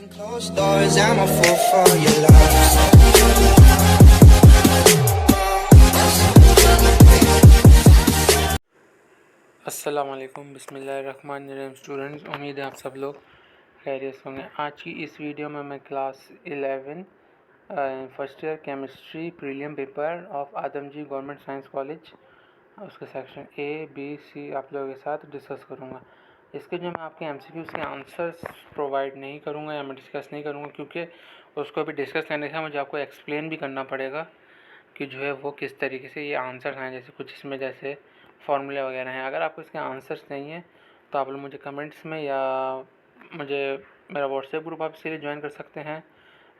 Closed doors, I'm a fool for your love. अस्सलामुअलैकुम बिस्मिल्लाहिर्रहमानिर्रहीम students, उम्मीद है आप सब लोग खैरियत होंगे। आज की इस वीडियो में मैं class 11 first year chemistry prelim paper of Adamjee government science college उसके सेक्शन ए बी सी आप लोगों के साथ डिस्कस करूँगा। इसके जो मैं आपके MCQs के आंसर्स प्रोवाइड नहीं करूँगा या मैं डिस्कस नहीं करूँगा, क्योंकि उसको भी डिस्कस करने से मुझे आपको एक्सप्लेन भी करना पड़ेगा कि जो है वो किस तरीके से ये आंसर्स हैं। जैसे कुछ इसमें जैसे फार्मूले वगैरह हैं। अगर आपको इसके आंसर्स नहीं हैं तो आप लोग मुझे कमेंट्स में या मुझे मेरा व्हाट्सएप ग्रुप आप इसलिए ज्वाइन कर सकते हैं।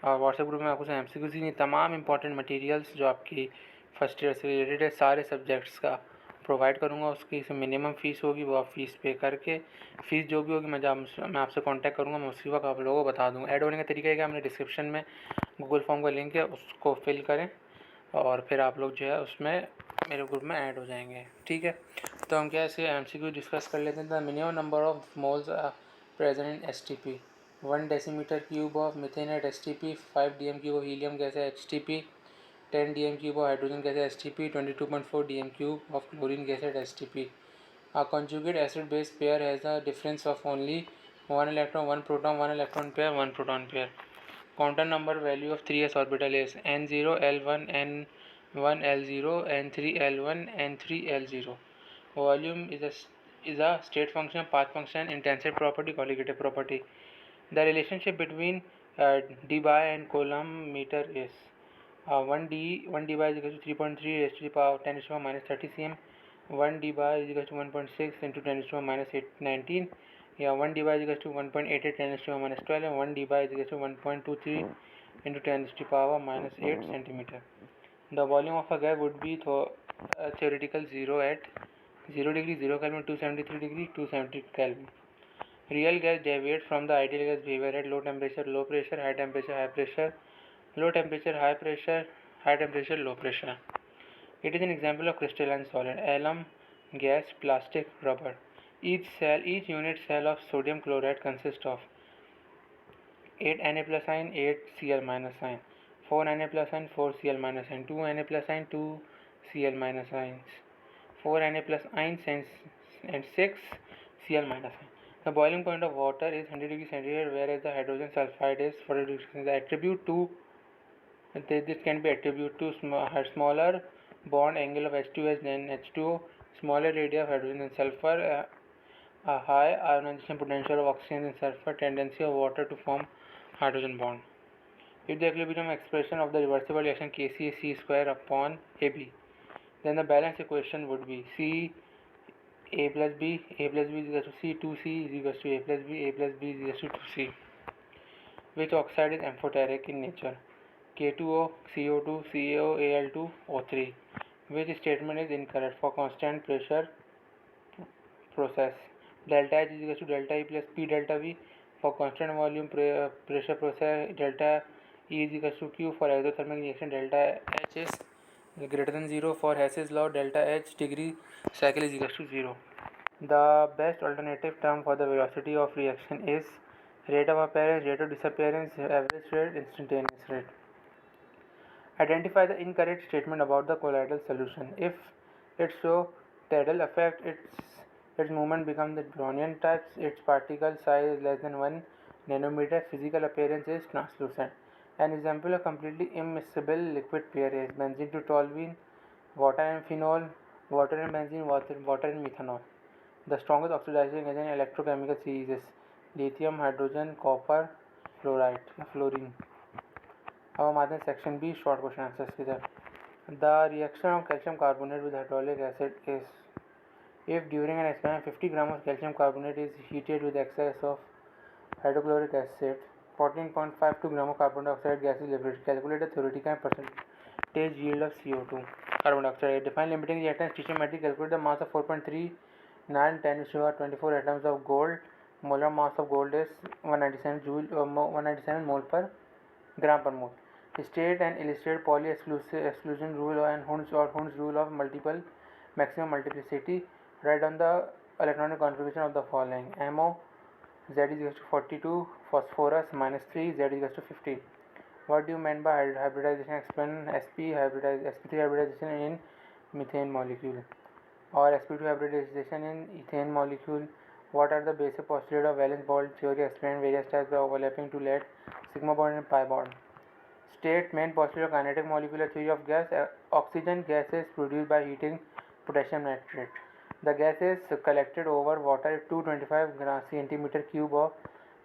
और व्हाट्सएप ग्रुप में आपको MCQs ही नहीं, तमाम इंपॉर्टेंट मटेरियल्स जो आपकी फ़र्स्ट ईयर से रिलेटेड है सारे सब्जेक्ट्स का प्रोवाइड करूँगा। उसकी मिनिमम फ़ीस होगी, वो आप फ़ीस पे करके फ़ीस जो भी होगी मैं आपसे कांटेक्ट करूँगा, मैं उसी वक्त आप लोगों को बता दूँगा। ऐड होने का तरीका है कि हमने डिस्क्रिप्शन में गूगल फॉर्म का लिंक है, उसको फिल करें और फिर आप लोग जो है उसमें मेरे ग्रुप में ऐड हो जाएंगे। ठीक है, तो हम क्या ऐसे MCQ डिस्कस कर लेते हैं। The minimum number of moles present in STP 1 decimetre cube of methane at STP, 5 DM cube of helium gas है HTP, 10 DM cube of hydrogen gas है STP, 22.4 DM cube of chlorine gas है STP. A conjugate acid base pair has a difference of only 1 electron, 1 proton, 1 electron pair, 1 proton pair. Quantum number value of 3s orbital is n0, L1, n1, L0, n3, L1, n3, L0. Volume is a state function, path function, intensity property, colligative property. The relationship between dBi and Coulomb meter is 1 dBi is equal to 3.3 raised to the power 10 to the power minus 30 cm. 1 dBi is equal to 1.6 into 10 to the power minus 19. Yeah, 1 dBi is equal to 1.88 10 to the power minus 12, and 1 dBi is equal to 1.23 into 10 to the power minus 8 centimeter. The volume of a gas would be theoretical 0 at 0 degree, 0 Kelvin, 273 degree, 270 Kelvin. Real gas deviates from the ideal gas behavior at low temperature, low pressure, high temperature, high pressure, low temperature, high pressure, high temperature, low pressure. It is an example of crystalline solid: alum, gas, plastic, rubber. Each unit cell of sodium chloride consists of 8 Na plus ion, 8 Cl minus ion, 4 Na plus ion, 4 Cl minus ion, 2 Na plus ion, 2 Cl minus ions, 4 Na plus ions, and 6 Cl minus ion. The boiling point of water is 100 degrees centigrade, whereas the hydrogen sulfide is 40 degrees centigrade. This can be attributed to smaller bond angle of H2S than H2O, smaller radius of hydrogen than sulfur, a high ionization potential of oxygen than sulfur, tendency of water to form hydrogen bond. If the equilibrium expression of the reversible reaction Kc is C square upon AB, then the balance equation would be C A plus B is equal to C, 2C is equal to A plus B is equal to 2C. Which oxide is amphoteric in nature? K2O, CO2, CaO, Al2, O3. Which statement is incorrect for constant pressure process? Delta H is equal to delta E plus P delta V. For constant volume pressure process, delta E is equal to Q. For exothermic reaction, delta H is greater than 0. For Hess's law, delta H degree cycle is equal to 0. The best alternative term for the velocity of reaction is rate of appearance, rate of disappearance, average rate, instantaneous rate. Identify the incorrect statement about the colloidal solution. If it shows tidal effect, its movement becomes the Brownian type, its particle size is less than 1 nanometer, physical appearance is translucent. An example of completely immiscible liquid pair is benzene to toluene, water and phenol, water and benzene, water and methanol. The strongest oxidizing agent in electrochemical series is lithium, hydrogen, copper, fluorine. अब हम आते हैं section B short question answers की तरफ। The reaction of calcium carbonate with hydraulic acid is if during an experiment 50 gram of calcium carbonate is heated with excess of hydrochloric acid 14.52 gram of carbon dioxide gas is liberated. Calculate the theoretical percentage yield of CO2 carbon dioxide. Define limiting reactants stoichiometry. Calculate the mass of 4.39 10 to the 24 atoms of gold. Molar mass of gold is 197 mole per gram per mole. State and illustrate Pauli exclusion rule and Hund's rule of maximum multiplicity. Write down the electronic configuration of the following: MO Z is equals to 42, phosphorus -3, Z is equals to 50. What do you mean by hybridization? Explain sp3 hybridization in methane molecule or sp2 hybridization in ethane molecule. What are the basic postulates of valence bond theory? Explain various types of overlapping to lead, sigma bond and pi bond. State main postulate of kinetic molecular theory of gas. Oxygen gas is produced by heating potassium nitrate. The gas is collected over water. 225 centimeter cube of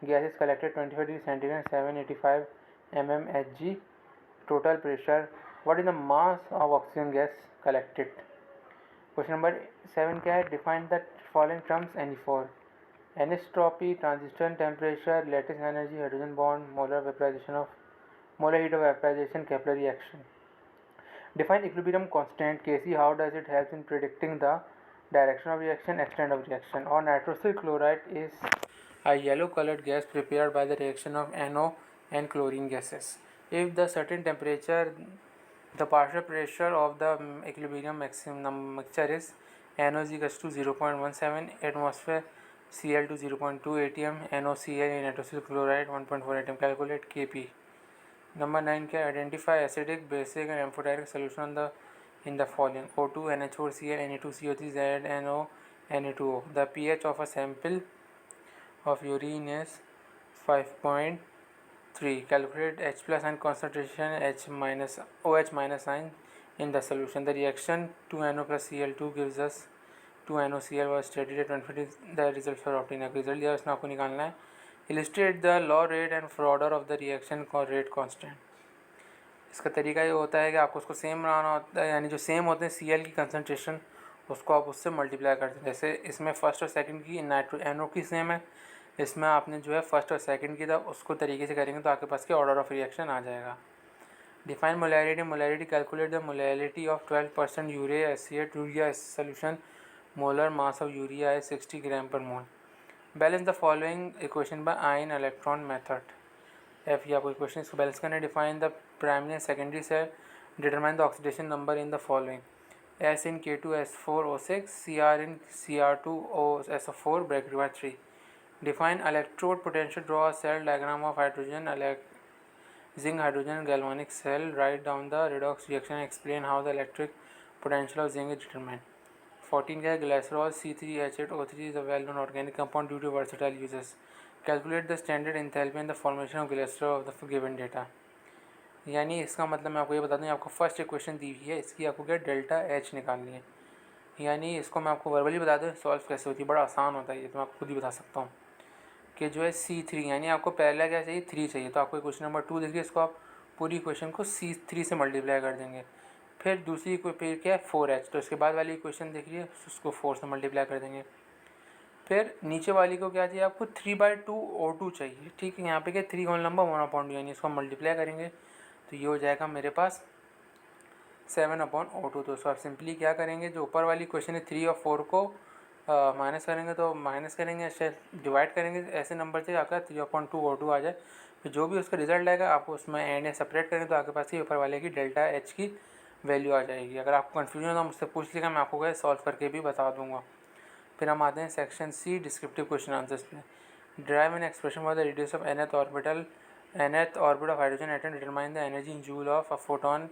gas is collected 25 degree centigrade, 785 mmHg. Total pressure. What is the mass of oxygen gas collected? Question number 7 क्या है? Define the following terms any4. Anisotropy, transition temperature, lattice energy, hydrogen bond, molar heat of vaporization, Kepler reaction. Define equilibrium constant Kc. How does it help in predicting the direction of reaction, extent of reaction? Or nitrosyl chloride is a yellow colored gas prepared by the reaction of NO and chlorine gases. If the certain temperature, the partial pressure of the equilibrium mixture is NO is equals to 0.17 atmosphere, Cl to 0.2 atm, NOCl in nitrosyl chloride 1.4 atm. Calculate Kp. Number 9 क्या? Identify acidic, basic and amphoteric solution in the following: O2, NH4Cl, Na2CO3, ZNO, Na2O. The pH of a sample of urine is 5.3. Calculate H plus ion concentration, OH minus ion in the solution. The reaction 2NO plus Cl2 gives us 2NOCl was studied at 150. The result for obtaining result दिया उसमें आपको निकालना है. Illustrate the law rate and order of the reaction rate constant. इसका तरीका ये होता है कि आपको उसको सेम बनाना होता है, यानी जो सेम होते हैं Cl की कंसनट्रेशन उसको आप उससे मल्टीप्लाई करते हैं. जैसे इसमें फर्स्ट और सेकंड की NO की सेम है, इसमें आपने जो है फर्स्ट और सेकंड की था उसको तरीके से करेंगे तो आपके पास के ऑर्डर ऑफ रिएक्शन आ जाएगा. Define molarity calculate the molarity of 12% urea acid urea solution. Molar mass of urea है 60 gram per mole. Balance the following equation by ion electron method. F या कोई क्वेश्चन इसको बैलेंस करना. Define the primary and secondary cell. Determine the oxidation number in the following: S in K2S4O6, Cr in Cr2OSO4 bracket by 3. Define electrode potential. Draw a cell diagram of zinc hydrogen galvanic cell. Write down the redox reaction and explain how the electric potential of zinc is determined. 14 क्या है? Glycerol C3H8O3 is a well-known organic compound due to versatile uses. Calculate the standard enthalpy and the formation of glycerol of the given data. यानी इसका मतलब मैं आपको ये बता दूँ, आपको फर्स्ट इक्वेशन दी हुई है, इसकी आपको क्या डेल्टा एच निकालनी है. यानी इसको मैं आपको वर्बली बता दूँ सॉल्व कैसे होती है. बड़ा आसान होता है ये, तो मैं आपको खुद ही बता सकता हूँ कि जो है C3, यानी आपको पहला क्या चाहिए? 3 चाहिए. तो आपको इक्वेशन नंबर 2 देखिए, इसको आप पूरी इक्वेशन को C3 से मल्टीप्लाई कर देंगे. फिर दूसरी फिर क्या है? 4H. तो इसके बाद वाली इक्वेशन देखिए, उसको 4 से मल्टीप्लाई कर देंगे. फिर नीचे वाली को क्या चाहिए? आपको 3/2 O2 चाहिए. ठीक है, यहाँ पे क्या 3 होल नंबर 1/2, यानी इसको मल्टीप्लाई करेंगे तो ये हो जाएगा मेरे पास 7/O2. तो आप सिंपली क्या करेंगे, जो ऊपर वाली क्वेश्चन है 3 और 4 को माइनस करेंगे, तो माइनस करेंगे ऐसे डिवाइड करेंगे ऐसे नंबर से आपका 3/2 O2 आ जाए. फिर जो भी उसका रिजल्ट आएगा आपको उसमें एंड सेपरेट करेंगे तो आपके पास ही ऊपर वाले की डेल्टा एच की वैल्यू आ जाएगी. अगर आपको कन्फ्यूजन हो तो मुझसे पूछ लीजिएगा, मैं आपको सॉल्व करके भी बता दूंगा. फिर हम आते हैं section C, descriptive question answers पे. Derive an expression for the radius of nth orbit of hydrogen atom. Determine the energy in joule of a photon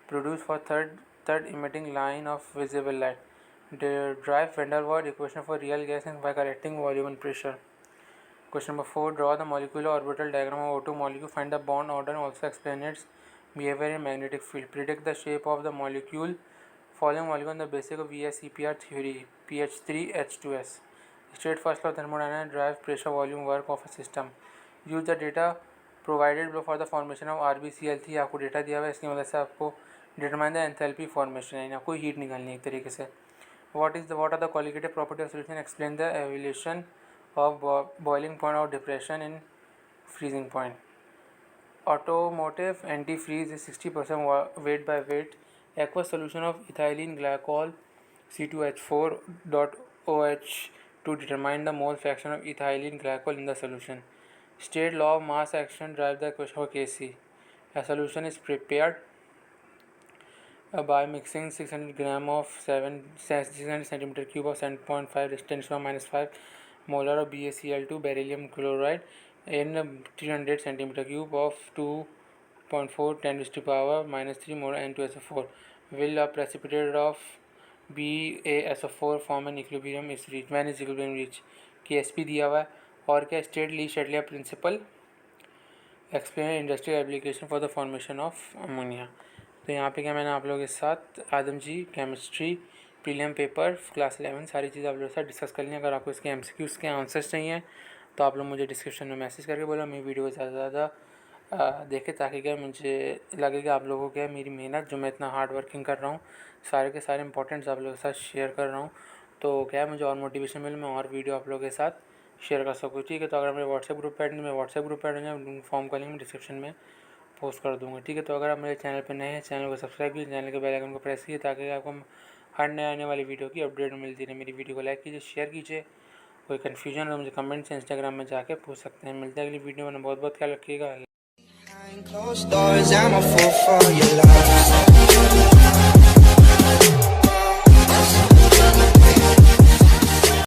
produced for third emitting line of visible light. Derive van der Waals equation for real gas and by correcting volume and pressure. Question number 4. Draw the molecular orbital diagram of O2 molecule. Find the bond order and also explain its behavior in magnetic field. Predict the shape of the molecule. Following molecule on the basis of VSEPR theory. pH3H2S. State first law of thermodynamics. Drive pressure volume work of a system. Use the data provided below for the formation of RbCl3. आपको data दिया हुआ है, इसकी मदद से आपको determine the enthalpy formation, यानी आपको हीट निकालनी है एक तरीके से. What are the qualitative property of solution? Explain the evolution of boiling point और depression in freezing point. Automotive anti freeze is 60% weight by weight. Aqueous solution of ethylene glycol C2H4.OH to determine the mole fraction of ethylene glycol in the solution. State law of mass action. Drive the equation for Kc. A solution is prepared by mixing 600 gram of 600 centimeter cube of 7.5 10⁻⁵ molar of BaCl2 beryllium chloride in 300 centimeter cube of 2.4 10 to the power -3 more N2SO4. Will a precipitate of BaSO4 form an equilibrium is reached? When is equilibrium reached? KSP दिया हुआ है और क्या state Le Chatelier principle explain industrial application for the formation of ammonia. तो यहाँ पे क्या मैंने आप लोगों के साथ Adamjee chemistry prelim paper class 11 सारी चीज़ आप लोगों के साथ डिस्कस कर ली। अगर आपको इसके MCQs के आंसर्स चाहिए तो आप लोग मुझे डिस्क्रिप्शन में मैसेज करके बोलो। मेरी वीडियो को ज़्यादा से ज़्यादा देखें ताकि क्या मुझे लगे कि आप लोगों को क्या मेरी मेहनत जो मैं इतना हार्ड वर्किंग कर रहा हूँ सारे के सारे इंपॉर्टेंट्स आप लोगों के साथ शेयर कर रहा हूँ, तो क्या मुझे और मोटिवेशन मिले, मैं और वीडियो आप लोगों के साथ शेयर कर सकूँ। ठीक है, तो अगर मेरे व्हाट्सएप ग्रुप पर ऐड नहीं, मैं व्हाट्सएप ग्रुप पर ऐड हो जाए, फॉर्म का लिंक डिस्क्रिप्शन में पोस्ट कर दूँगा। ठीक है, तो अगर आप मेरे चैनल पर नए हैं चैनल को सब्सक्राइब कीजिए, चैनल के बेल आइकन को प्रेस कीजिए ताकि आपको हर नए आने वाली वीडियो की अपडेट मिलती रहे। मेरी वीडियो को लाइक कीजिए, शेयर कीजिए। कोई कन्फ्यूजन हो मुझे कमेंट से इंस्टाग्राम में जाके पूछ सकते हैं। मिलते हैं अगली वीडियो में, बहुत बहुत ख्याल रखिएगा। Behind closed doors, I'm a fool for your love.